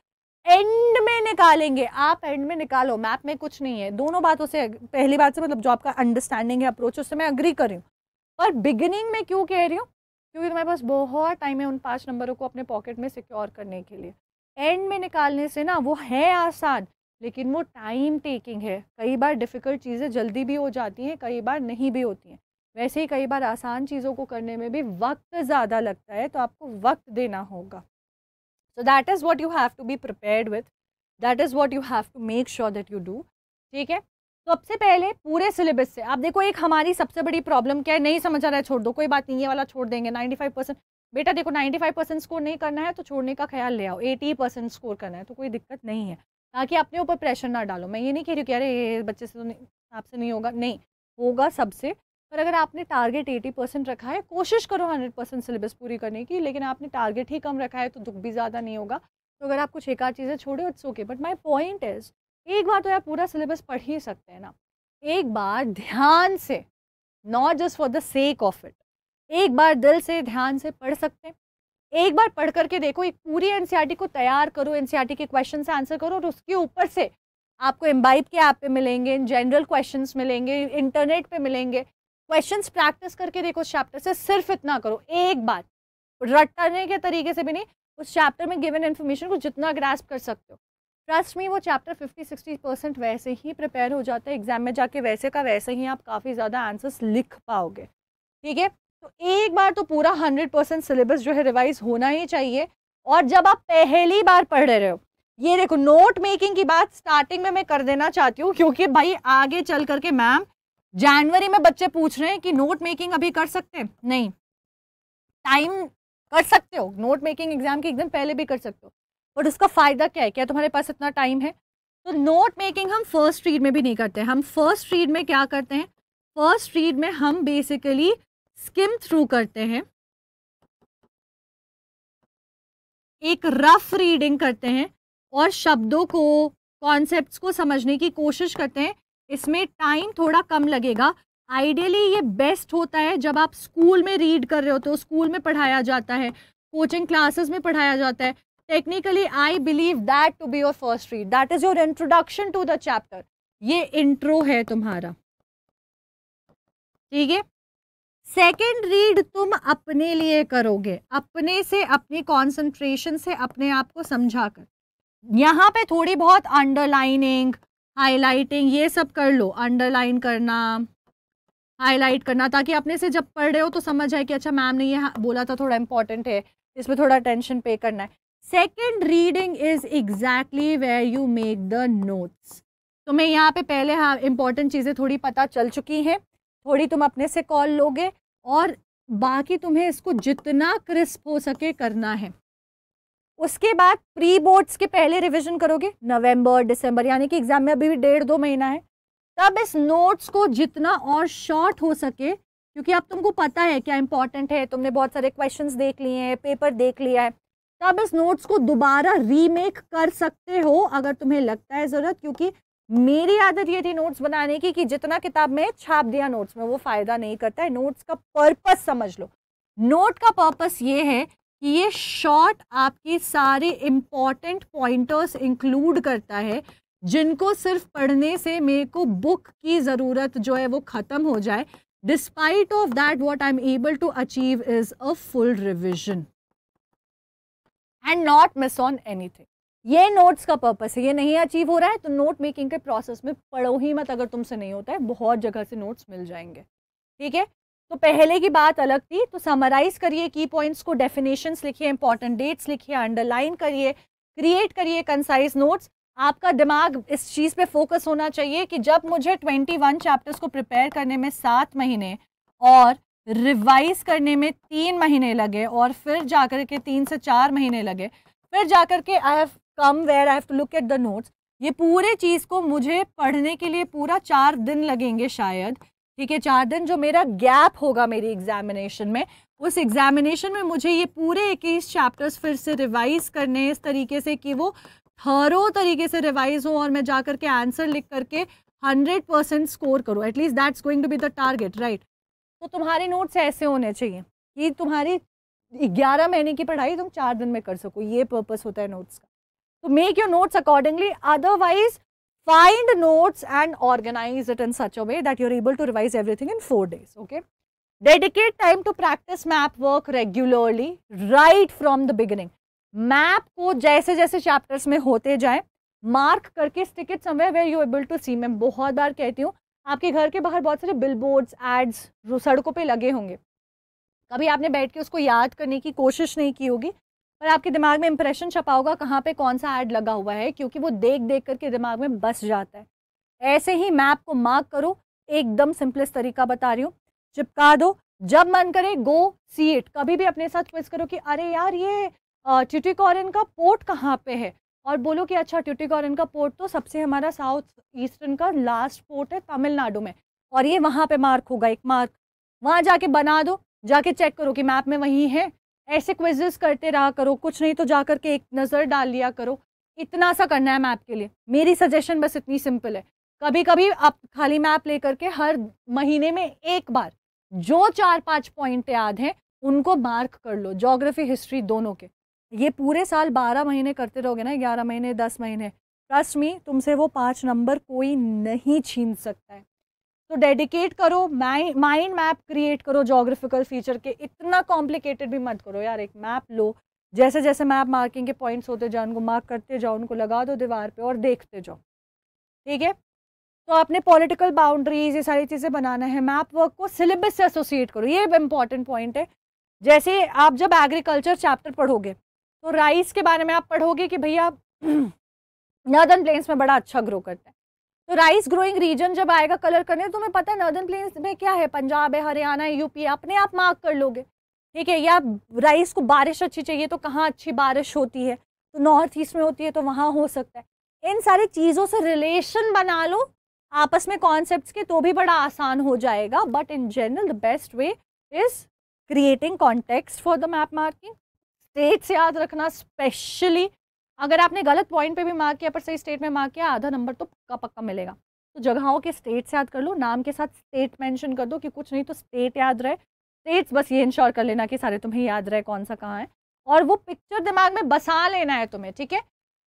एंड में निकालेंगे। आप एंड में निकालो, मैप में कुछ नहीं है। दोनों बातों से, पहली बात से मतलब जो आपका अंडरस्टैंडिंग है, अप्रोच, उससे मैं अग्री कर रही हूँ, पर बिगिनिंग में क्यों कह रही हूँ, क्योंकि तुम्हारे पास बहुत टाइम है उन 5 नंबरों को अपने पॉकेट में सिक्योर करने के लिए। एंड में निकालने से ना वो है आसान, लेकिन वो टाइम टेकिंग है। कई बार डिफ़िकल्ट चीज़ें जल्दी भी हो जाती हैं, कई बार नहीं भी होती हैं। वैसे ही कई बार आसान चीज़ों को करने में भी वक्त ज़्यादा लगता है, तो आपको वक्त देना होगा। So that is what you have to be prepared with. That is what you have to make sure that you do. ठीक है, तो सबसे पहले पूरे सिलेबस से आप देखो। एक हमारी सबसे बड़ी प्रॉब्लम क्या है, नहीं समझ आ रहा है छोड़ दो, कोई बात नहीं, ये वाला छोड़ देंगे। 95% बेटा देखो 95% स्कोर नहीं करना है तो छोड़ने का ख्याल ले आओ। 80% स्कोर करना है तो कोई दिक्कत नहीं है, ताकि अपने ऊपर प्रेशर ना डालो। मैं ये नहीं कह रही हूँ कि अरे ये बच्चे से तो नहीं, आपसे नहीं होगा, नहीं होगा सबसे। पर अगर आपने टारगेट 80% रखा है, कोशिश करो 100% सिलेबस पूरी करने की, लेकिन आपने टारगेट ही कम रखा है तो दुख भी ज़्यादा नहीं होगा। तो अगर आप कुछ एक आध चीज़ें छोड़े it's okay, but my point is एक बार तो आप पूरा सिलेबस पढ़ ही सकते हैं ना, एक बार ध्यान से, not just for the sake of it, एक बार दिल से ध्यान से पढ़ सकते हैं। एक बार पढ़ करके देखो, एक पूरी एनसीईआरटी को तैयार करो, एनसीईआरटी के क्वेश्चन से आंसर करो, और उसके ऊपर से आपको इम्बाइब के ऐप पे मिलेंगे, जनरल क्वेश्चंस मिलेंगे, इंटरनेट पे मिलेंगे, क्वेश्चंस प्रैक्टिस करके देखो उस चैप्टर से। सिर्फ इतना करो एक बार, रटने के तरीके से भी नहीं, उस चैप्टर में गिवन इन्फॉर्मेशन को जितना ग्रास्प कर सकते हो। ट्रस्ट मी, वो चैप्टर 50-60% वैसे ही प्रिपेयर हो जाता है, एग्जाम में जाके वैसे का वैसे ही आप काफ़ी ज़्यादा आंसर्स लिख पाओगे। ठीक है, तो एक बार तो पूरा 100% सिलेबस जो है रिवाइज होना ही चाहिए। और जब आप पहली बार पढ़ रहे हो, ये देखो नोट मेकिंग की बात स्टार्टिंग में मैं कर देना चाहती हूँ, क्योंकि भाई आगे चल करके मैम जनवरी में बच्चे पूछ रहे हैं कि नोट मेकिंग अभी कर सकते हैं, नहीं, टाइम कर सकते हो, नोट मेकिंग एग्जाम के एकदम पहले भी कर सकते हो, बट उसका फायदा क्या है, क्या तुम्हारे पास इतना टाइम है? तो नोट मेकिंग हम फर्स्ट रीड में भी नहीं करते। हम फर्स्ट रीड में क्या करते हैं, फर्स्ट रीड में हम बेसिकली स्किम थ्रू करते हैं, एक रफ रीडिंग करते हैं और शब्दों को, कॉन्सेप्ट्स को समझने की कोशिश करते हैं। इसमें टाइम थोड़ा कम लगेगा। आइडियली ये बेस्ट होता है जब आप स्कूल में रीड कर रहे हो, तो स्कूल में पढ़ाया जाता है, कोचिंग क्लासेस में पढ़ाया जाता है। Technically I believe that to be your first read, that is your introduction to the chapter. ये इंट्रो है तुम्हारा, ठीक है। सेकेंड रीड तुम अपने लिए करोगे, अपने से, अपनी कॉन्सेंट्रेशन से, अपने आप को समझा कर। यहाँ पे थोड़ी बहुत अंडरलाइनिंग, हाईलाइटिंग, ये सब कर लो, अंडरलाइन करना, हाईलाइट करना, ताकि अपने से जब पढ़ रहे हो तो समझ आए कि अच्छा मैम ने ये बोला था, थोड़ा इंपॉर्टेंट है, इसमें थोड़ा अटेंशन पे करना है। Second reading is exactly where you make the notes. तुम्हें यहाँ पे पहले हाँ इंपॉर्टेंट चीज़ें थोड़ी पता चल चुकी हैं, थोड़ी तुम अपने से कॉल लोगे, और बाकी तुम्हें इसको जितना क्रिस्प हो सके करना है। उसके बाद प्री बोर्ड्स के पहले रिवीजन करोगे, नवंबर दिसंबर, यानी कि एग्जाम में अभी भी 1.5-2 महीना है। तब इस नोट्स को जितना और शॉर्ट हो सके, क्योंकि अब तुमको पता है क्या इंपॉर्टेंट है, तुमने बहुत सारे क्वेश्चंस देख लिए हैं, पेपर देख लिया है, तब इस नोट्स को दोबारा रीमेक कर सकते हो अगर तुम्हें लगता है ज़रूरत। क्योंकि मेरी आदत ये थी नोट्स बनाने की कि जितना किताब में छाप दिया नोट्स में, वो फ़ायदा नहीं करता है। नोट्स का पर्पस समझ लो। नोट का पर्पस ये है कि ये शॉर्ट आपके सारे इम्पॉर्टेंट पॉइंटर्स इंक्लूड करता है, जिनको सिर्फ पढ़ने से मेरे को बुक की ज़रूरत जो है वो ख़त्म हो जाए। Despite of that what I am able to achieve is a full revision and not miss on anything. ये नोट्स का पर्पस है। ये नहीं अचीव हो रहा है तो नोट मेकिंग के प्रोसेस में पढ़ो ही मत। अगर तुमसे नहीं होता है, बहुत जगह से नोट्स मिल जाएंगे, ठीक है। तो पहले की बात अलग थी। तो समराइज करिए की पॉइंट्स को, डेफिनेशंस लिखिए, इंपॉर्टेंट डेट्स लिखिए, अंडरलाइन करिए, क्रिएट करिए कंसाइज नोट्स। आपका दिमाग इस चीज़ पे फोकस होना चाहिए कि जब मुझे 21 चैप्टर्स को प्रिपेयर करने में 7 महीने और रिवाइज करने में 3 महीने लगे, और फिर जाकर के 3 से 4 महीने लगे, फिर जाकर के I have come where I have to look at the notes, ये पूरे चीज़ को मुझे पढ़ने के लिए पूरा 4 दिन लगेंगे शायद, ठीक है। 4 दिन जो मेरा गैप होगा मेरी एग्जामिनेशन में, उस एग्जामिनेशन में मुझे ये पूरे 21 चैप्टर्स फिर से रिवाइज करने, इस तरीके से कि वो थरो तरीके से रिवाइज हो और मैं जा करके आंसर लिख करके 100% स्कोर करूँ। At least that's going to be the target, right. तो तुम्हारे नोट्स ऐसे होने चाहिए कि तुम्हारी 11 महीने की पढ़ाई तुम 4 दिन में कर सको। ये पर्पस होता है नोट्स का। तो make your notes accordingly, otherwise find notes and organize it in such a way that you're able to revise everything in 4 days, okay? Dedicate time to practice map work regularly right from the beginning. Map को जैसे जैसे chapters में होते जाए, mark करके stick it somewhere where you able to see. मैं बहुत बार कहती हूँ, आपके घर के बाहर बहुत सारे बिलबोर्ड्स, एड्स सड़कों पे लगे होंगे। कभी आपने बैठ के उसको याद करने की कोशिश नहीं की होगी, पर आपके दिमाग में इंप्रेशन छपा होगा कहाँ पे कौन सा ऐड लगा हुआ है, क्योंकि वो देख देख करके दिमाग में बस जाता है। ऐसे ही मैप को मार्क करो। एकदम सिंपलेस्ट तरीका बता रही हूँ, चिपका दो। जब मन करे गो सी इट। कभी भी अपने साथ क्विज करो कि अरे यार ये ट्यूटिकोरिन का पोर्ट कहाँ पे है, और बोलो कि अच्छा ट्यूटिकोरिन का पोर्ट तो सबसे हमारा साउथ ईस्टर्न का लास्ट पोर्ट है तमिलनाडु में, और ये वहाँ पे मार्क होगा, एक मार्क वहाँ जाके बना दो, जाके चेक करो कि मैप में वहीं है। ऐसे क्विजेस करते रहा करो, कुछ नहीं तो जाकर के एक नज़र डाल लिया करो। इतना सा करना है मैप के लिए। मेरी सजेशन बस इतनी सिंपल है। कभी कभी आप खाली मैप लेकर के हर महीने में एक बार जो 4-5 पॉइंट याद हैं उनको मार्क कर लो, ज्योग्राफी हिस्ट्री दोनों के। ये पूरे साल 12 महीने करते रहोगे ना, 11 महीने 10 महीने, ट्रस्ट मी तुमसे वो 5 नंबर कोई नहीं छीन सकता है। तो डेडिकेट करो, माइंड मैप क्रिएट करो ज्योग्राफिकल फीचर के। इतना कॉम्प्लिकेटेड भी मत करो यार। एक मैप लो, जैसे जैसे मैप मार्किंग के पॉइंट्स होते जाओ, उनको मार्क करते जाओ, उनको लगा दो दीवार पे और देखते जाओ, ठीक है। तो आपने पॉलिटिकल बाउंड्रीज, ये सारी चीज़ें बनाना है। मैप वर्क को सिलेबस से एसोसिएट करो, ये इंपॉर्टेंट पॉइंट है। जैसे आप जब एग्रीकल्चर चैप्टर पढ़ोगे तो राइस के बारे में आप पढ़ोगे कि भैया नॉर्दर्न प्लेन्स में बड़ा अच्छा ग्रो करता है। तो राइस ग्रोइंग रीजन जब आएगा कलर करने, तो तुम्हें पता है नॉर्दर्न प्लेन्स में क्या है, पंजाब है, हरियाणा है, यूपी है, अपने आप मार्क कर लोगे, ठीक है। या राइस को बारिश अच्छी चाहिए तो कहाँ अच्छी बारिश होती है, तो नॉर्थ ईस्ट में होती है तो वहाँ हो सकता है। इन सारी चीज़ों से रिलेशन बना लो आपस में कॉन्सेप्ट्स के, तो भी बड़ा आसान हो जाएगा। But in general the best way is creating context for the map marking. States याद रखना, स्पेशली अगर आपने गलत पॉइंट पे भी मार्क किया पर सही स्टेट में मार्क किया, आधा नंबर तो पक्का पक्का मिलेगा। तो जगहों के स्टेट्स याद कर लो, नाम के साथ स्टेट मेंशन कर दो कि कुछ नहीं तो स्टेट याद रहे। स्टेट्स बस ये इंश्योर कर लेना कि सारे तुम्हें याद रहे कौन सा कहाँ है, और वो पिक्चर दिमाग में बसा लेना है तुम्हें, ठीक है।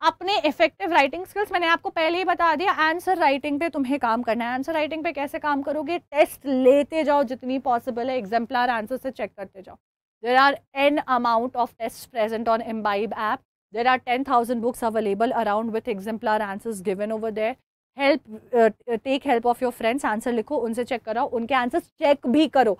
अपने इफेक्टिव राइटिंग स्किल्स मैंने आपको पहले ही बता दिया, आंसर राइटिंग पे तुम्हें काम करना है। आंसर राइटिंग पे कैसे काम करोगे, टेस्ट लेते जाओ जितनी पॉसिबल है, एग्जाम्पलर आंसर से चेक करते जाओ। There are an amount of test present on Imbibe app, there are 10,000 books available around with exemplar answers given over there. Take help of your friends, answer लिखो, उनसे check कराओ, उनके answers check भी करो।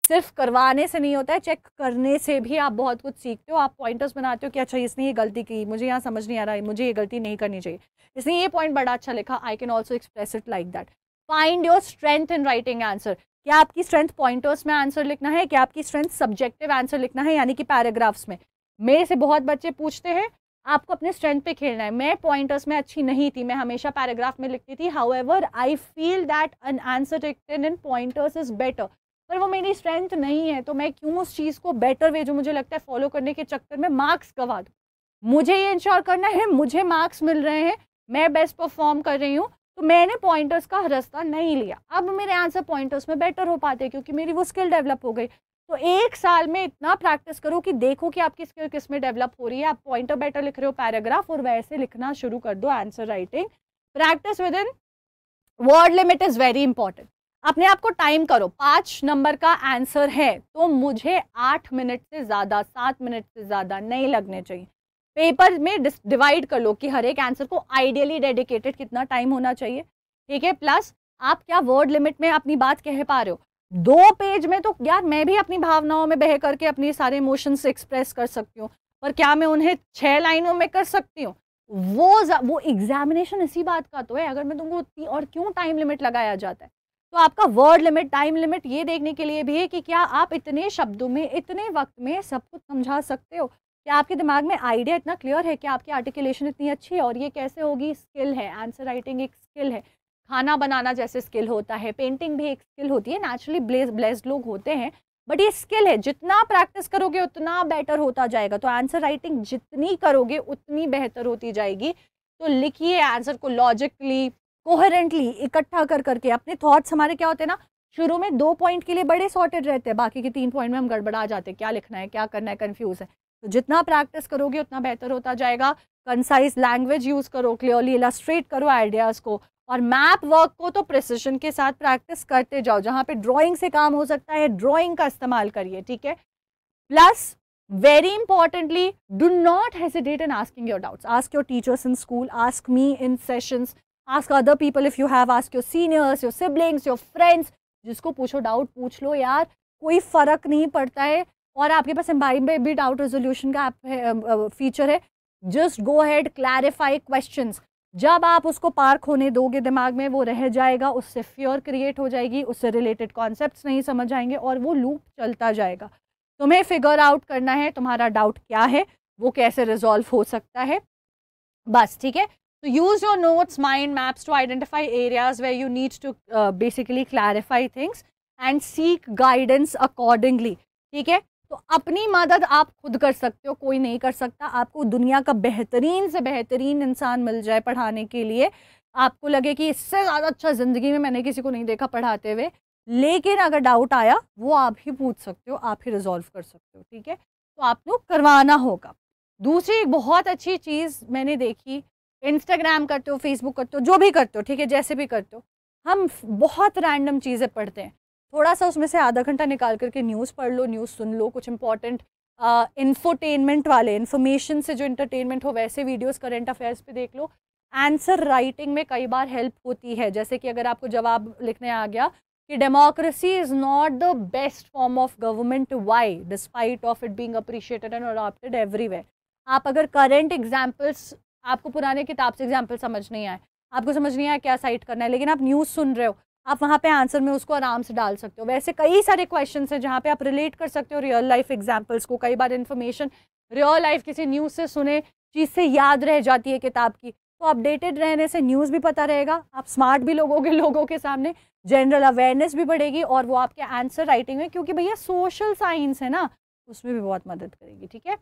सिर्फ करवाने से नहीं होता है, चेक करने से भी आप बहुत कुछ सीखते हो। आप पॉइंटर्स बनाते हो कि अच्छा इसने ये गलती की, मुझे यहाँ समझ नहीं आ रहा है, मुझे ये गलती नहीं करनी चाहिए, इसने ये पॉइंट बड़ा अच्छा लिखा, I can also express it like that. Find your strength in writing answer. क्या आपकी स्ट्रेंथ पॉइंटर्स में आंसर लिखना है, क्या आपकी स्ट्रेंथ सब्जेक्टिव आंसर लिखना है, यानी कि पैराग्राफ्स में। मेरे से बहुत बच्चे पूछते हैं, आपको अपने स्ट्रेंथ पे खेलना है। मैं पॉइंटर्स में अच्छी नहीं थी, मैं हमेशा पैराग्राफ में लिखती थी। However I feel that an answer written in pointers is better, पर वो मेरी स्ट्रेंथ नहीं है, तो मैं क्यों उस चीज़ को बेटर वे जो मुझे लगता है फॉलो करने के चक्कर में मार्क्स गवा दूँ। मुझे ये इंश्योर करना है मुझे मार्क्स मिल रहे हैं, मैं बेस्ट परफॉर्म कर रही हूँ, तो मैंने पॉइंटर्स का रास्ता नहीं लिया। अब मेरे आंसर पॉइंटर्स में बेटर हो पाते हैं क्योंकि मेरी वो स्किल डेवलप हो गई। तो एक साल में इतना प्रैक्टिस करो कि देखो कि आपकी स्किल किस में डेवलप हो रही है। आप पॉइंटर बेटर लिख रहे हो पैराग्राफ, और वैसे लिखना शुरू कर दो answer writing. Practice with in word limit is very important. अपने आप को टाइम करो, 5 नंबर का आंसर है तो मुझे 8 मिनट से ज़्यादा, 7 मिनट से ज़्यादा नहीं लगने चाहिए। पेपर में डिवाइड कर लो कि हर एक आंसर को आइडियली डेडिकेटेड कितना टाइम होना चाहिए, ठीक है। प्लस आप क्या वर्ड लिमिट में अपनी बात कह पा रहे हो। 2 पेज में तो यार मैं भी अपनी भावनाओं में बह करके अपने सारे इमोशंस एक्सप्रेस कर सकती हूँ, पर क्या मैं उन्हें 6 लाइनों में कर सकती हूँ? वो एग्जामिनेशन इसी बात का तो है। अगर मैं तुमको उतनी, और क्यों टाइम लिमिट लगाया जाता है, तो आपका वर्ड लिमिट, टाइम लिमिट ये देखने के लिए भी है कि क्या आप इतने शब्दों में, इतने वक्त में सब कुछ समझा सकते हो। क्या आपके दिमाग में आइडिया इतना क्लियर है कि आपकी आर्टिकुलेशन इतनी अच्छी है, और ये कैसे होगी, स्किल है। आंसर राइटिंग एक स्किल है। खाना बनाना जैसे स्किल होता है, पेंटिंग भी एक स्किल होती है। नेचुरली ब्लेस्ड लोग होते हैं, बट ये स्किल है। जितना प्रैक्टिस करोगे उतना बेटर होता जाएगा। तो आंसर राइटिंग जितनी करोगे उतनी बेहतर होती जाएगी। तो लिखिए आंसर को लॉजिकली, कोहेरेंटली, इकट्ठा कर करके। अपने थॉट्स हमारे क्या होते हैं ना, शुरू में 2 पॉइंट के लिए बड़े सॉर्टेड रहते हैं, बाकी के 3 पॉइंट में हम गड़बड़ा जाते हैं, क्या लिखना है, क्या करना है, कंफ्यूज है। तो जितना प्रैक्टिस करोगे उतना बेहतर होता जाएगा। कंसाइज लैंग्वेज यूज करो, क्लियरली इलस्ट्रेट करो आइडियाज को, और मैप वर्क को तो प्रिसिशन के साथ प्रैक्टिस करते जाओ। जहां पे ड्राइंग से काम हो सकता है, ड्राइंग का इस्तेमाल करिए, ठीक है। Plus very importantly, do not hesitate in asking your doubts. Ask your teachers in school, ask me in sessions, ask other people if you have, ask your seniors, your siblings, your friends. जिसको पूछो doubt पूछ लो यार, कोई फर्क नहीं पड़ता है। और आपके पास एम्बाइब में भी डाउट रेजोल्यूशन का फीचर है। Just go head, clarify questions. जब आप उसको पार्क होने दोगे दिमाग में, वो रह जाएगा, उससे फियर क्रिएट हो जाएगी, उससे रिलेटेड कॉन्सेप्ट्स नहीं समझ आएंगे, और वो लूप चलता जाएगा। तुम्हें फिगर आउट करना है तुम्हारा डाउट क्या है, वो कैसे रिजॉल्व हो सकता है, बस, ठीक है। तो use your notes, mind maps to identify areas where you need to basically clarify things and seek guidance accordingly, ठीक है। तो अपनी मदद आप खुद कर सकते हो, कोई नहीं कर सकता। आपको दुनिया का बेहतरीन से बेहतरीन इंसान मिल जाए पढ़ाने के लिए, आपको लगे कि इससे ज़्यादा अच्छा ज़िंदगी में मैंने किसी को नहीं देखा पढ़ाते हुए, लेकिन अगर डाउट आया वो आप ही पूछ सकते हो, आप ही रिजॉल्व कर सकते हो, ठीक है। तो आपको करवाना होगा। दूसरी एक बहुत अच्छी चीज़ मैंने देखी, इंस्टाग्राम करते हो, फेसबुक करते हो, जो भी करते हो, ठीक है, जैसे भी करते हो, हम बहुत रैंडम चीज़ें पढ़ते हैं। थोड़ा सा उसमें से आधा घंटा निकाल करके न्यूज़ पढ़ लो, न्यूज़ सुन लो, कुछ इंपॉर्टेंट इन्फोटेनमेंट वाले, इन्फॉर्मेशन से जो इंटरटेनमेंट हो वैसे वीडियोज़ करंट अफेयर्स पे देख लो। आंसर राइटिंग में कई बार हेल्प होती है, जैसे कि अगर आपको जवाब लिखने आ गया कि democracy is not the best form of government, why, despite of it being appreciated and adopted everywhere. आप अगर करंट एग्जाम्पल्स, आपको पुराने किताब से एग्जाम्पल समझ नहीं आए, आपको समझ नहीं आया क्या साइट करना है, लेकिन आप न्यूज़ सुन रहे हो, आप वहाँ पे आंसर में उसको आराम से डाल सकते हो। वैसे कई सारे क्वेश्चन हैं जहाँ पे आप रिलेट कर सकते हो रियल लाइफ एग्जाम्पल्स को। कई बार इन्फॉर्मेशन रियल लाइफ किसी न्यूज़ से सुने चीज़ से याद रह जाती है किताब की, तो अपडेटेड रहने से न्यूज़ भी पता रहेगा, आप स्मार्ट भी लोगोगे लोगों के सामने, जनरल अवेयरनेस भी बढ़ेगी, और वो आपके आंसर राइटिंग में, क्योंकि भैया सोशल साइंस है ना, उसमें भी बहुत मदद करेगी। ठीक है,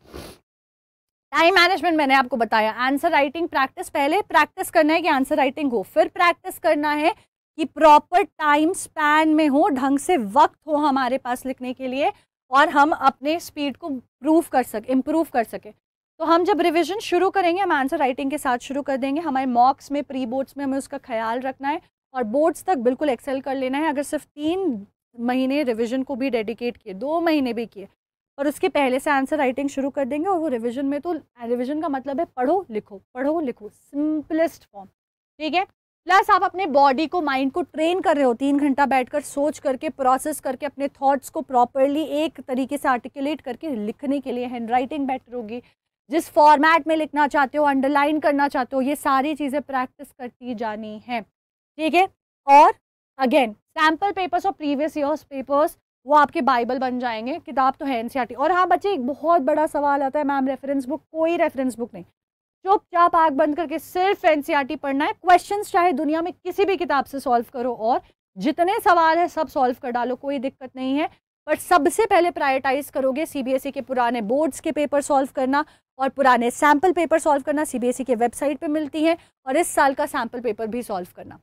टाइम मैनेजमेंट मैंने आपको बताया, आंसर राइटिंग प्रैक्टिस, पहले प्रैक्टिस करना है कि आंसर राइटिंग हो, फिर प्रैक्टिस करना है कि प्रॉपर टाइम स्पैन में हो, ढंग से वक्त हो हमारे पास लिखने के लिए, और हम अपने स्पीड को इम्प्रूव कर सके। तो हम जब रिवीजन शुरू करेंगे, हम आंसर राइटिंग के साथ शुरू कर देंगे। हमारे मॉक्स में, प्री बोर्ड्स में हमें उसका ख्याल रखना है, और बोर्ड्स तक बिल्कुल एक्सेल कर लेना है। अगर सिर्फ 3 महीने रिविजन को भी डेडिकेट किए, 2 महीने भी किए, और उसके पहले से आंसर राइटिंग शुरू कर देंगे, और वो रिवीजन में, तो रिवीजन का मतलब है पढ़ो लिखो, सिंपलेस्ट फॉर्म। ठीक है, प्लस आप अपने बॉडी को, माइंड को ट्रेन कर रहे हो 3 घंटा बैठकर सोच करके, प्रोसेस करके, अपने थॉट्स को प्रॉपरली एक तरीके से आर्टिकुलेट करके लिखने के लिए। हैंड राइटिंग बेटर होगी, जिस फॉर्मेट में लिखना चाहते हो, अंडरलाइन करना चाहते हो, ये सारी चीज़ें प्रैक्टिस करती जानी है। ठीक है, और अगेन सैम्पल पेपर्स और प्रीवियस ईयर्स पेपर्स, वो आपके बाइबल बन जाएंगे। किताब तो है एनसीईआरटी। और हाँ बच्चे, एक बहुत बड़ा सवाल आता है, मैम रेफरेंस बुक, कोई रेफरेंस बुक नहीं, चुपचाप आंख बंद करके सिर्फ एनसीईआरटी पढ़ना है। क्वेश्चंस चाहे दुनिया में किसी भी किताब से सॉल्व करो, और जितने सवाल है सब सॉल्व कर डालो, कोई दिक्कत नहीं है। पर सबसे पहले प्रायोरिटाइज करोगे सीबीएसई के पुराने बोर्ड्स के पेपर सॉल्व करना, और पुराने सैम्पल पेपर सॉल्व करना, सीबीएसई के वेबसाइट पे मिलती हैं, और इस साल का सैम्पल पेपर भी सॉल्व करना।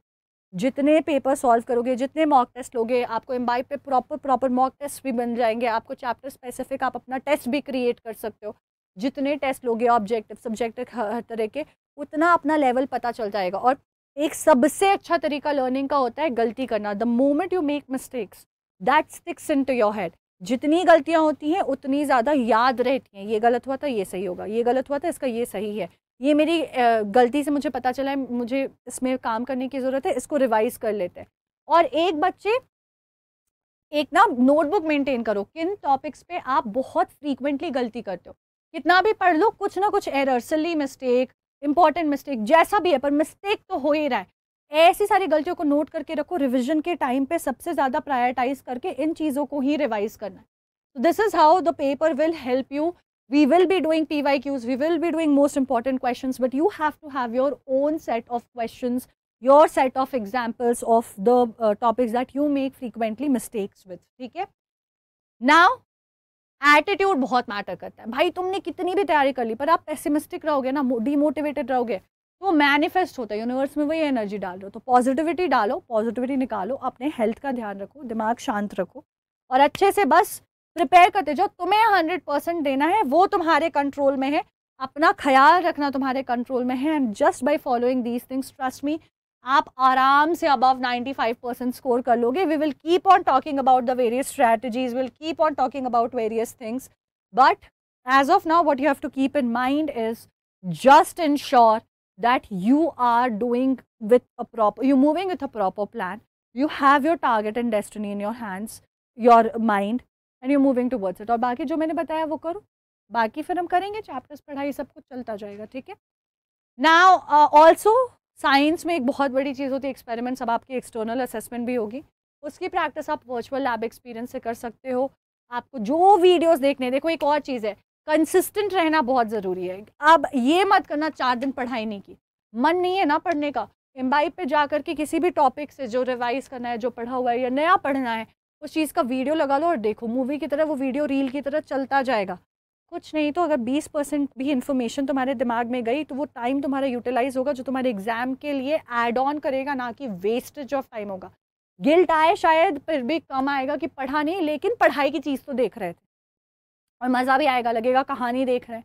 जितने पेपर सॉल्व करोगे, जितने मॉक टेस्ट लोगे, आपको इम्बाइब पे प्रॉपर मॉक टेस्ट भी बन जाएंगे, आपको चैप्टर स्पेसिफिक आप अपना टेस्ट भी क्रिएट कर सकते हो। जितने टेस्ट लोगे, ऑब्जेक्टिव सब्जेक्टिव हर तरह के, उतना अपना लेवल पता चल जाएगा। और एक सबसे अच्छा तरीका लर्निंग का होता है गलती करना। The moment you make mistakes, that sticks into your head. जितनी गलतियाँ होती हैं उतनी ज़्यादा याद रहती हैं। ये गलत हुआ था, ये सही होगा, ये गलत हुआ था, इसका ये सही है, ये मेरी गलती से मुझे पता चला है, मुझे इसमें काम करने की ज़रूरत है, इसको रिवाइज कर लेते हैं। और एक बच्चे, एक ना नोटबुक मेंटेन करो, किन टॉपिक्स पे आप बहुत फ्रीक्वेंटली गलती करते हो। कितना भी पढ़ लो, कुछ ना कुछ error, silly mistake, important mistake, जैसा भी है, पर मिस्टेक तो हो ही रहा है। ऐसी सारी गलतियों को नोट करके रखो, रिविजन के टाइम पे सबसे ज़्यादा प्रायोरिटाइज करके इन चीज़ों को ही रिवाइज करना है। So this is how the paper will help you. We will be doing PYQs, we will be doing most important questions, but you have to have your own set of questions, your set of examples of the topics that you make frequently mistakes with. ठीक है? Now, attitude बहुत matter करता है। भाई तुमने कितनी भी तैयारी कर ली, पर आप पेसिमिस्टिक रहोगे ना, डिमोटिवेटेड रहोगे, तो मैनिफेस्ट होता है। यूनिवर्स में वही एनर्जी डाल रहे हो, तो पॉजिटिविटी डालो, पॉजिटिविटी निकालो, अपने हेल्थ का ध्यान रखो, दिमाग शांत रखो, और अच्छे से बस प्रिपेयर करते जाओ। तुम्हें 100% देना है, वो तुम्हारे कंट्रोल में है। अपना ख्याल रखना तुम्हारे कंट्रोल में है, and just by following these things, trust me, आप आराम से अबव 95% स्कोर कर लोगे। We will keep on talking about the various strategies, will keep on talking about various things, but as of now what you have to keep in mind is just ensure that you are doing with a proper, you're moving with a proper plan, you have your target and destiny in your hands, your mind, and you're moving towards it. और बाकी जो मैंने बताया वो करो, बाकी फिर हम करेंगे, चैप्टर्स पढ़ाई सब कुछ चलता जाएगा। ठीक है, नाउ ऑल्सो साइंस में एक बहुत बड़ी चीज़ होती है एक्सपेरिमेंट्स। अब आपकी एक्सटर्नल असेसमेंट भी होगी, उसकी प्रैक्टिस आप वर्चुअल लैब एक्सपीरियंस से कर सकते हो। आपको जो वीडियोस देखने, देखो एक और चीज़ है, कंसिस्टेंट रहना बहुत ज़रूरी है। अब ये मत करना 4 दिन पढ़ाई नहीं की, मन नहीं है ना पढ़ने का, इम्बाइब पे जा करके किसी भी टॉपिक से जो रिवाइज करना है, जो पढ़ा हुआ है या नया पढ़ना है, उस चीज़ का वीडियो लगा लो और देखो, मूवी की तरह वो वीडियो रील की तरह चलता जाएगा। कुछ नहीं तो अगर 20% भी इन्फॉर्मेशन तुम्हारे दिमाग में गई, तो वो टाइम तुम्हारा यूटिलाइज होगा, जो तुम्हारे एग्जाम के लिए ऐड ऑन करेगा, ना कि वेस्टेज ऑफ टाइम होगा। गिल्ट आए शायद, फिर भी कम आएगा कि पढ़ा नहीं, लेकिन पढ़ाई की चीज़ तो देख रहे थे, और मज़ा भी आएगा, लगेगा कहानी देख रहे हैं।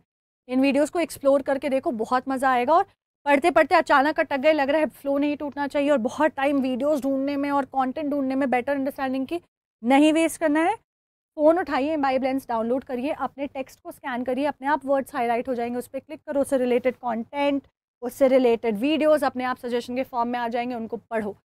इन वीडियोस को एक्सप्लोर करके देखो, बहुत मज़ा आएगा। और पढ़ते पढ़ते अचानक अटक गए, लग रहा है फ्लो नहीं टूटना चाहिए, और बहुत टाइम वीडियोस ढूंढने में और कंटेंट ढूंढने में, बेटर अंडरस्टैंडिंग की नहीं वेस्ट करना है। फ़ोन उठाइए, इम्बाइब लेंस डाउनलोड करिए, अपने टेक्स्ट को स्कैन करिए, अपने आप वर्ड्स हाईलाइट हो जाएंगे, उस पर क्लिक करो, उससे रिलेटेड कंटेंट, उससे रिलेटेड वीडियोस अपने आप सजेशन के फॉर्म में आ जाएंगे, उनको पढ़ो।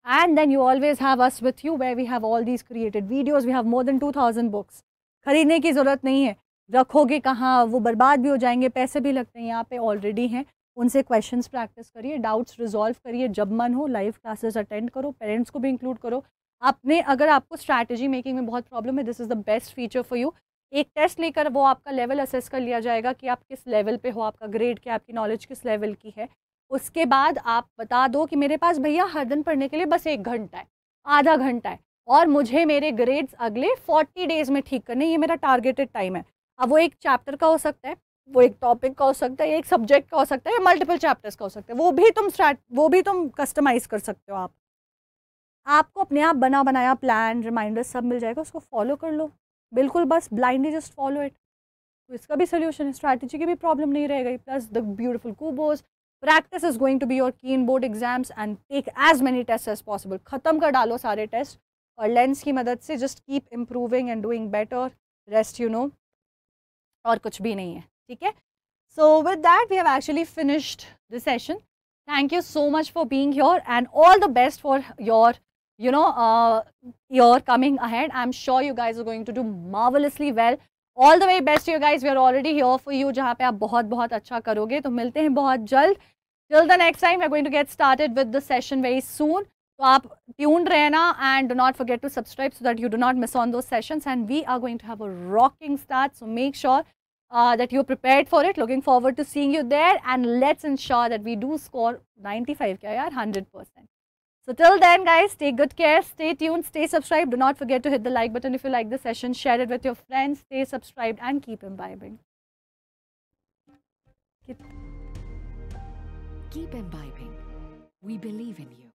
And then you always have us with you, where we have all these created videos, we have more than 2000 books. खरीदने की ज़रूरत नहीं है, रखोगे कहाँ, वो बर्बाद भी हो जाएंगे, पैसे भी लगते हैं, यहाँ पे ऑलरेडी हैं, उनसे क्वेश्चंस प्रैक्टिस करिए, डाउट्स रिजॉल्व करिए, जब मन हो लाइव क्लासेस अटेंड करो, पेरेंट्स को भी इंक्लूड करो। आपने अगर आपको स्ट्रैटेजी मेकिंग में बहुत प्रॉब्लम है, this is the best feature for you. एक टेस्ट लेकर वो आपका लेवल असेस कर लिया जाएगा कि आप किस लेवल पे हो, आपका ग्रेड क्या, आपकी नॉलेज किस लेवल की है। उसके बाद आप बता दो कि मेरे पास भैया हर दिन पढ़ने के लिए बस 1 घंटा है, आधा घंटा है, और मुझे मेरे ग्रेड्स अगले 40 डेज़ में ठीक करने, ये मेरा टारगेटेड टाइम है। अब वो एक चैप्टर का हो सकता है, वो एक टॉपिक का हो सकता है, एक सब्जेक्ट का हो सकता है, या मल्टीपल चैप्टर्स का हो सकता है। वो भी तुम कस्टमाइज कर सकते हो। आपको अपने आप बना बनाया प्लान, रिमाइंडर सब मिल जाएगा, उसको फॉलो कर लो बिल्कुल, बस ब्लाइंडली जस्ट फॉलो इट। तो इसका भी सोल्यूशन है, स्ट्रैटेजी की भी प्रॉब्लम नहीं रह गई। प्लस द ब्यूटीफुल कूबोज practice is going to be your keen board exams and take as many test as possible. खत्म कर डालो सारे टेस्ट, और लेंस की मदद से just keep improving and doing better. Rest you know, और कुछ भी नहीं है, ठीक है। So with that we have actually finished the session. Thank you so much for being here, and all the best for your, your coming ahead. I'm sure you guys are going to do marvelously well. All the very best to you guys. We are already here for you, जहाँ पे आप बहुत बहुत अच्छा करोगे। तो मिलते हैं बहुत जल्द। Till the next time, we're going to get started with the session very soon. तो आप tuned रहना, and do not forget to subscribe so that you do not miss on those sessions. And we are going to have a rocking start. So make sure that you're prepared for it. Looking forward to seeing you there, and let's ensure that we do score 95, kya yaar, 100%. So till then guys, take good care, stay tuned, stay subscribed. Do not forget to hit the like button if you like the session, share it with your friends, stay subscribed and keep imbibing. Keep imbibing. We believe in you.